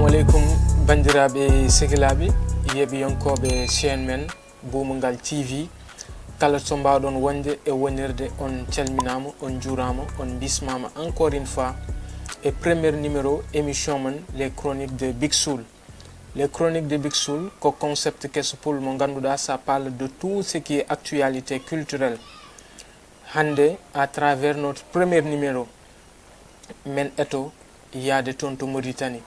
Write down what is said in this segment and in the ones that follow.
alaikum bandiraɓe sehilaɓe yeɓiyonkoɓe chaine men Boumagal TV kala to mbawɗon wonde e wonirde on calminama on juurama on bismama encore une fois et premier numéro émission men les chroniques de Big Soul. Les chroniques de Big Soul ko concept kesso pol mo ganduɗa ça parle de tout ce qui est actualité culturelle. Hande à travers notre premier numéro men eto yade toon to Mauritanie.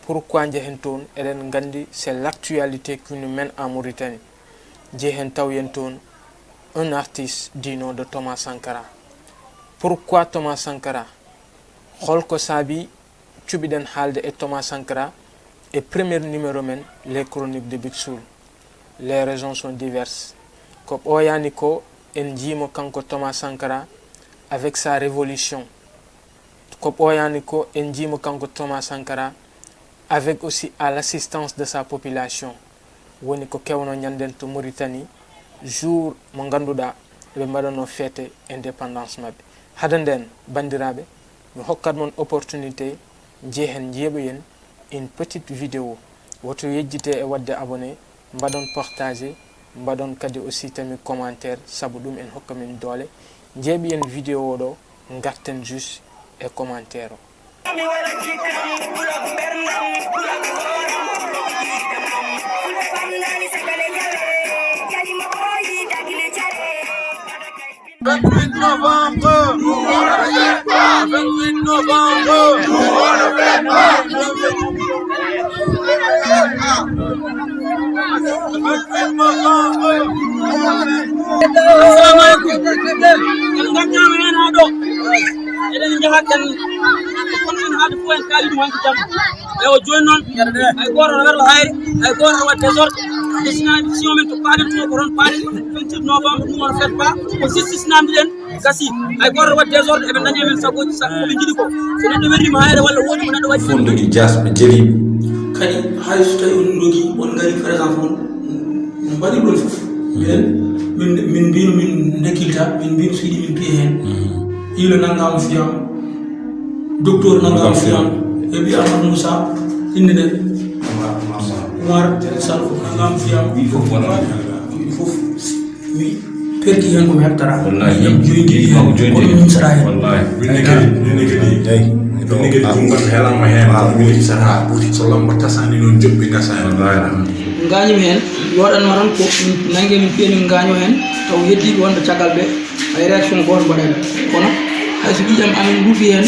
Pourquoi jehen toon eɗen gandi c'est l'actualité qui nous mène en Mauritanie. Jehen tawyen toon un artiste du nom de Thomas Sankara. Pourquoi Thomas Sankara? Holko saabi cuɓiɗen haalde e Thomas Sankara et premier numéro men les chroniques de Big Soul. Les raisons sont diverses. Ko ɓooyani ko en jiimo kanko Thomas Sankara avec sa révolution. Ko ɓooyani ko en jiimo kanko Thomas Sankara avec aussi à l'assistance de sa population. Woni ko kewno ñanden to Mauritanie jour mo ganduɗa ɓe mbaɗano fête indépendance mabɓe. Hada nden bandiraɓe mi hokkat mon opportunité jehen jeeɓoyen une petite vidéo woto yejjite e wadde abonné mbaɗon partager mbaɗon kadi aussi tami commentaire saabu ɗum en hokka min doole jeeɓiyen vidéo ɗo garten juste e commentaire o. Novembre, 28 novembre, kasi ay goto wat désordre e be dañe men sagoji sakko be jidi ko so neddo werima hayre walla wodi mo neddo wadi fondugi jasbe jeli kadi hay so tawi on dogi on ngari par exemple on bari don fof min binu min nekilta min binu sidi min piye hen ilo nangam fiyam docteur nangam fiyam e bi Amadou Moussa inde de Omar Salfo nangam fiyam il faut oui perki hen ko heftara wallahi joydi joydi wallahi wallahi ngam helama hen mi sara buti so lamba tasani non jobbe gasa wallahi ngañim hen yodan maran ko nangue min peni ngaño hen taw heddi wonde tagal be ay réaction goto badal kono hay so bijam amin dufi hen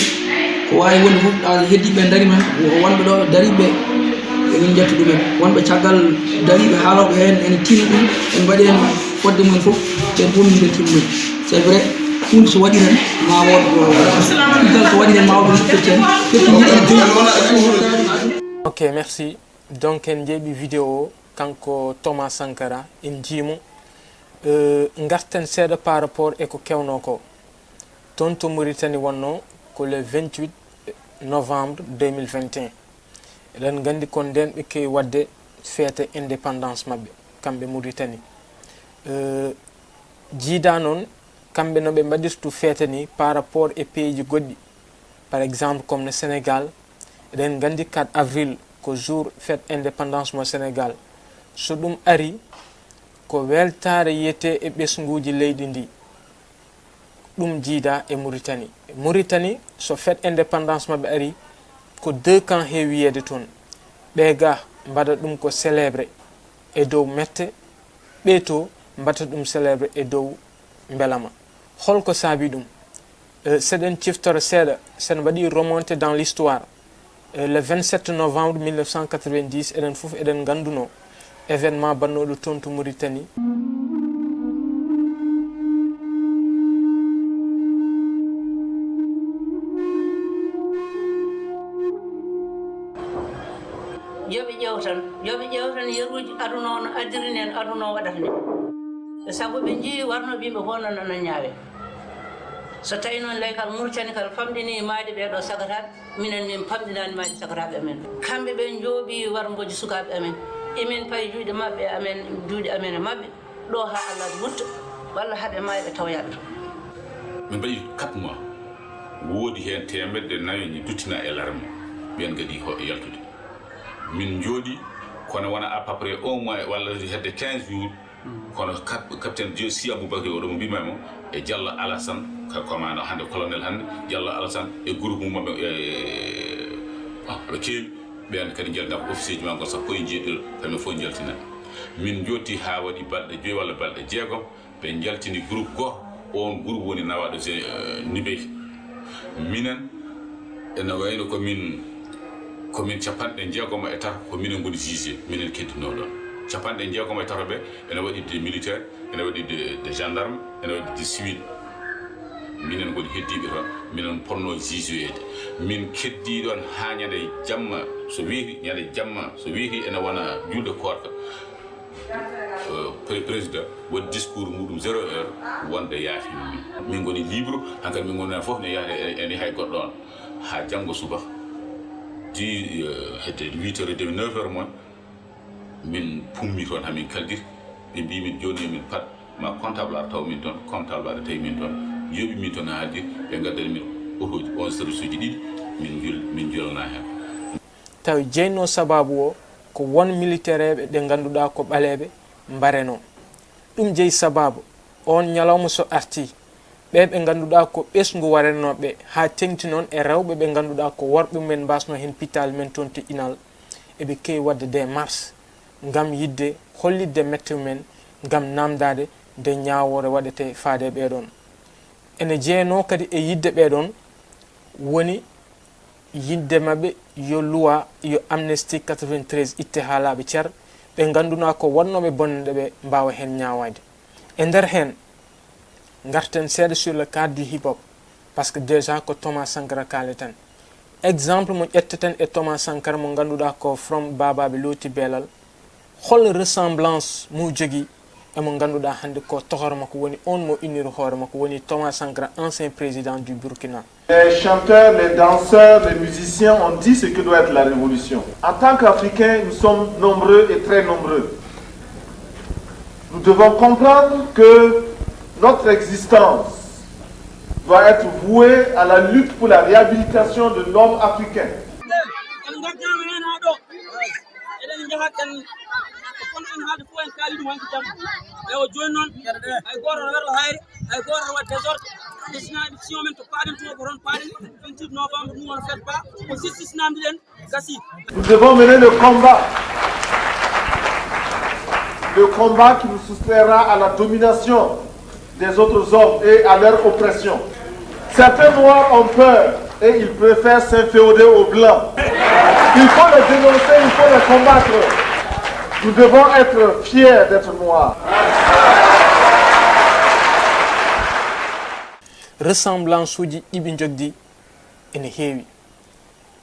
ko wawi wonde fof heddi be dari man wonbe do dari be min jettu dum wonbe tagal dari be haalobe hen en tinu dum en badi en fodde mon fof te bom min timmi c'est vrai kun so wadi ren ma wod dal ko wadi ren ma wod Ok, merci. Donc en jeeɓi vidéo kanko Thomas Sankara en jiimo garten seeɗa par rapport e ko kewno ko toon to Mauritanie wonno ko le 28 novembre 2021 eɗen gandi kon nden ɓe kewi wadde fête indépendance mabɓe kamɓe Mauritanie jiida noon kamɓe no ɓe mbaɗirtu fête ni par rapport e pays ji goɗɗi par exemple comme le Sénégal eɗen gandi 4 avril ko jour fête indépendance mo Sénégal so ɗum ari ko weltare yiyete e ɓesguji leydi ndi ɗum jiida e Mauritanie. Mauritanie so fête indépendance mabɓe ari ko deux camps heewi yiyede toon ɓe ga mbaɗa ɗum ko célébré e dow mette ɓe to mbaɗa ɗum célébré e dow mbelama. Holko saabi ɗum seɗen ciftoro seeɗa sen waɗi remonté dans l'histoire le 27 novembre 1990 eɗen fof eɗen ganduno événement bannoɗo toon to Mauritanie. yoɓe ƴewtan yeruji aduna o no addirini en aduna o waɗata ni sabu ɓe jii warno ɓimɓe fof nono ñaawe so tawi noon leykal Mauritanie kal famɗini maadi ɓeɗo sagataɓe minen min famɗinani maadi sagataɓe amen kamɓe ɓe jooɓi wargoji sukaɓe amen emin payi juuɗe mabɓe amen juuɗe amen e mabɓe ɗo ha Allah mutta walla haɓe mayɓe tawoyaɓe to min mbaɗi 4 mois woodi hen temedde nayi ni duttina e larme ɓen gadi ho yaltude min jodi kono wona à peu près au moins walla hedde 15 jours kono capitaine Diossi Aboubakar o mo bima mo e Diallo Alassane ka commande hande colonel hande Diallo Alassane e groupe mum be kewi ben kadi jelda officier ji mango sa koy jeedel kami fo jaltina min jotti ha wadi balde joy walla balde jeegom be jaltini groupe go on groupe woni nawado nibey minen ena wayno ko min capanɗe jeegom e tar ko minen goni jugé minen keddino ɗon capanɗe jeegom e taro ɓe ene waɗi de militaire ene waɗi de gendarme ene waɗi de civil minen goni heddiɓe toon minen ponno jugeede min keddi ɗon ha ñande jamma so weeti ñande jamma so weeti ene wona julde korka président waɗi discours muɗum 0 heure wonde yaafi min goni libre hankkadi min goni fof ne yaade ene hay goɗɗo on ha janggo suba di hedde 8h30 9h mon min pummi toon hamin kaldir ɓe mbi min joni min pat ma comptable ar taw min toon comptable ar tawi min toon yoɓi min toon haaldir ɓe gaddani min otoji on service uji ɗiɗi min julana hen taw jeyno sababu o ko won militaire ɓe ɗe ganduɗa ko ɓaleɓe mbareno ɗum jeeyi sababu on ñalawma so arti ɓe ganduɗa ko ɓesgu warennoɓe ha tengti noon e rewɓe ɓe ganduɗa ko worɓe men mbasno hen pital men toon to inal eɓe kewi wadde des marches gam yidde hollidde mette men gam namdade nde ñawore waɗete faade ɓeɗon ene jeeyano kadi e yidde ɓeɗon woni yidde mabɓe yo loi yo amnesty 93 itte ha laaɓe ceer ɓe ganduna ko wonnoɓe bonnde ɓe mbawa hen ñawade e nder hen garten seeɗa sur le cadre du hip hop par ce que déjà ko Thomas Sankara kaleten exemple mo ƴetteten e Thomas Sankara mo ganduɗa ko from babaɓe looti beelal hol ressemblance mo jogui emo ganduɗa hande ko tohore makko woni on mo inniri hoore makko woni Thomas Sankara, ancien président du Burkina. Les chanteurs, les danseurs, les musiciens ont dit ce que doit être la révolution. En tant qu'Africains, nous sommes nombreux et très nombreux. Nous devons comprendre que notre existence doit être vouée à la lutte pour la réhabilitation de l'homme africain. Nous devons mener le combat qui nous soustraira à la domination des autres hommes et à leur oppression. Certains Noirs ont peur et ils préfèrent s'inféoder aux Blancs. Il faut les dénoncer, il faut les combattre. Nous devons être fiers d'être Noirs. Ressemblance uji ɗiɓi jogdi ene heewi.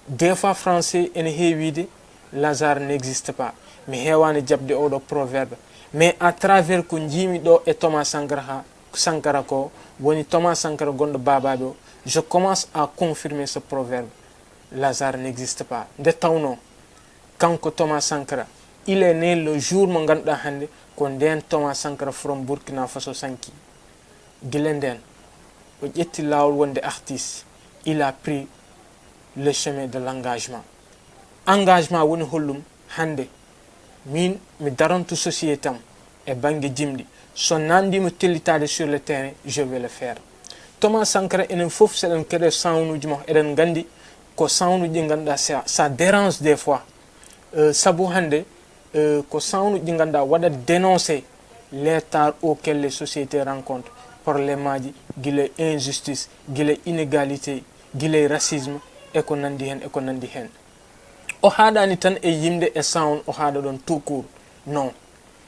Des fois français ene heewide Lazare n'existe pas. Mi heewani jabde oɗo proverbe. Mais à travers ko jimi ɗo e Thomas Sankara ko woni Thomas Sankara gonɗo babaɓe o, je commence à confirmer ce proverbe. Lazare n'existe pas. Nde tawno kanko Thomas Sankara, il est né le jour mo ganduɗa hande ko nden Thomas Sankara from Burkina Faso sanki. Guila nden o ƴetti lawol wonde artiste, il a pris le chemin de l'engagement. Engagement woni hollum hande min mi daronto société am e banggue jimɗi so nandimo tellitade sur le terrain je vais le faire. Thomas Sankara enen foof seɗen keɗe sawnuji makko eɗen gandi ko sawnuji ɗi ganduɗa ça dérange des fois saabu hande ko sawnuji ɗi ganduɗa waɗa dénoncer l'état auquel les sociétés rencontrent probléme aji guila injustice guila inégalité guila racisme e ko nandi hen o haɗani tan e yimde e sound o haɗa ɗon tout court non.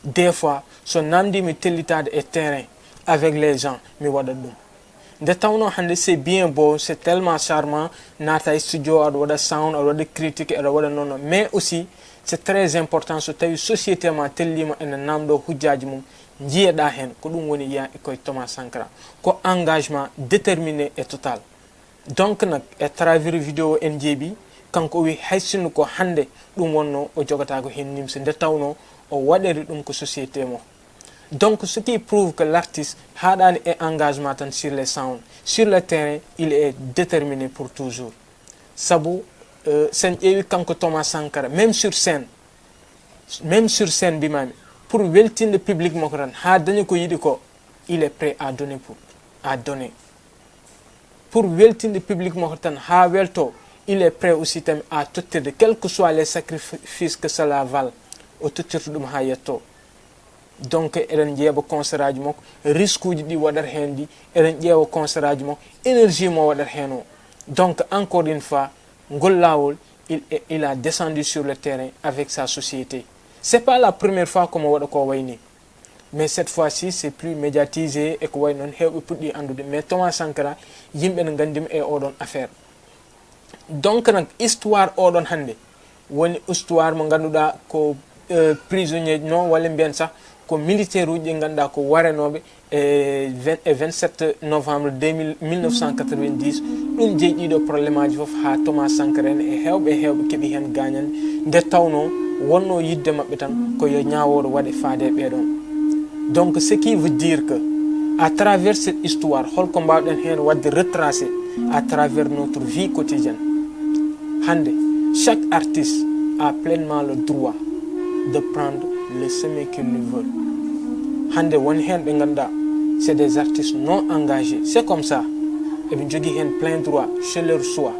Des fois so namdimi tellitade e terrain avec les gens mi waɗat ɗum nde tawno hande c'est bien beau, c'est tellement charmant nata e studio aɗa waɗa sound aɗa waɗa critique aɗa waɗa nono, mais aussi c'est très important so tawi société ma tellima ene namɗo hujjaji mum jiyeɗa hen ko ɗum woni yiya e koye Thomas Sankara ko engagement déterminé et total. Donc nak e travers vidéo en jeeɓi kanko wi hay sinno ko hande ɗum wonno o jogata ko hen nimse nde tawno o waɗiri ɗum ko société mo. Donc ce qui prouve que l'artiste haɗani e engagement tan sur les sound sur le terrain il est déterminé pour toujours. Sabu sen ƴeewi kanko Thomas Sankara même sur scène bimami pour weltinde public makko tan ha dañi ko yiɗi ko il est prêt à donner pour weltinde public makko tan ha welto il est prêt aussi tami à tottirde quel que soit les sacrifices que cela vale o tottirta ɗum ha yetto donc eɗen ƴeeɓa concert aji makko risque uji ɗi waɗata hen ɗi eɗen ƴeewa concert aji makko énergie mo waɗata hen o donc encore une fois ngol lawol il a descendu sur le terrain avec sa société. C'est pas la première fois que je ko wayni, mais cette fois-ci c'est plus médiatisé et ko way non hewbe puddi andude, mais Thomas Sankara yimbe ne gandim e odon affaire. Donc nak histoire odon hande woni histoire mo ganduda ko prisonnier non wala bien sax ko militaire uji ganda ko warenobe e 27 novembre 1990 dum jeejido problème aji fof ha Thomas Sankara e hewbe kebi hen gagnane de tawno wonno yidde mabbe tan ko yo ñaawodo wade faade beedon. Donc ce qui veut dire que à travers cette histoire holko mbawden hen wadde retracer à travers notre vie quotidienne hande chaque artiste a pleinement le droit de prendre le chemin qu'il veut. Hande won hen be ganda c'est des artistes non engagés, c'est comme ça, et bien jogui hen plein droit chez leur choix.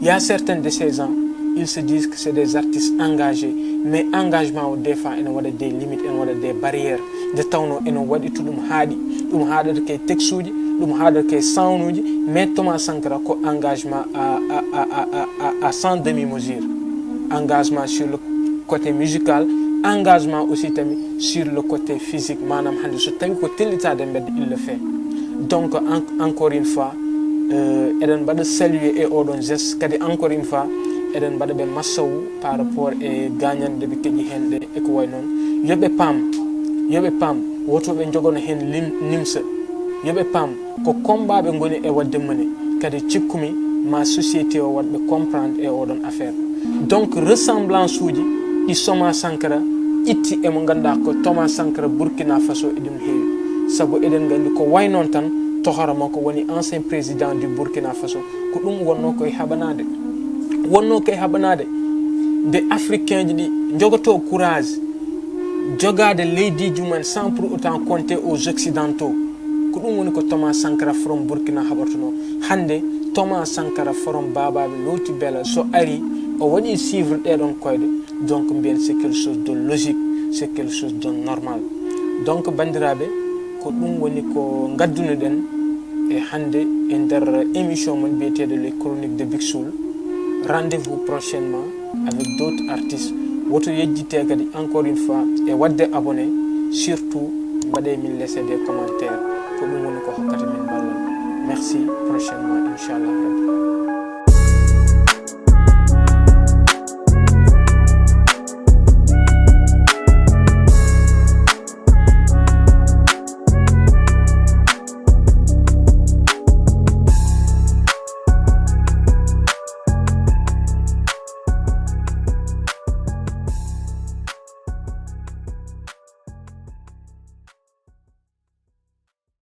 Il y a certains de ces gens, ils se disent que c'est des artistes engagés, mais engagement au des fois ene wada des limites, ene wada des barrières de tawno ene wadi to dum haadata ke textuji, dum haadata ke sounduji, mais Thomas Sankara ko engagement à sans demi-mesure. Engagement sur le côté musical, engagement aussi tami sur le côté physique, manam hande so tawi ko tellitade mbedde il le fait. Donc encore une fois eden bada saluer et odon geste kadi encore une fois eden bada be massawu par rapport e gagnande be keji hende e ko way non yobe pam woto be jogono hen nimsa yobe pam ko combat be ngoni e wadde mene kadi cikkumi ma société o wadbe comprendre e odon affaire. Donc ressemblance uji di Thomas Sankara itti e mo ganda ko Thomas Sankara Burkina Faso e dum heewi sabu eden gandi ko way non tan tohara mako woni ancien président du Burkina Faso ko dum wonno koy habanade de africain di jogoto courage jogade leydi juman sans pour autant compter aux occidentaux ko dum woni ko Thomas Sankara from Burkina habartuno hande Thomas Sankara from bababe loti bela so ari o wadi suivre dedon koyde. Donc bien c'est quelque chose de logique, c'est quelque chose de normal. Donc bandirabe ko dum woni ko gaddunu den e hande e der émission mon biété de les chroniques de Big Soul. Rendez-vous prochainement avec d'autres artistes. Woto yejjite kadi encore une fois et wadde abonné, surtout badé min laisser des commentaires ko dum woni ko hokkata min ballal. Merci, prochainement inchallah.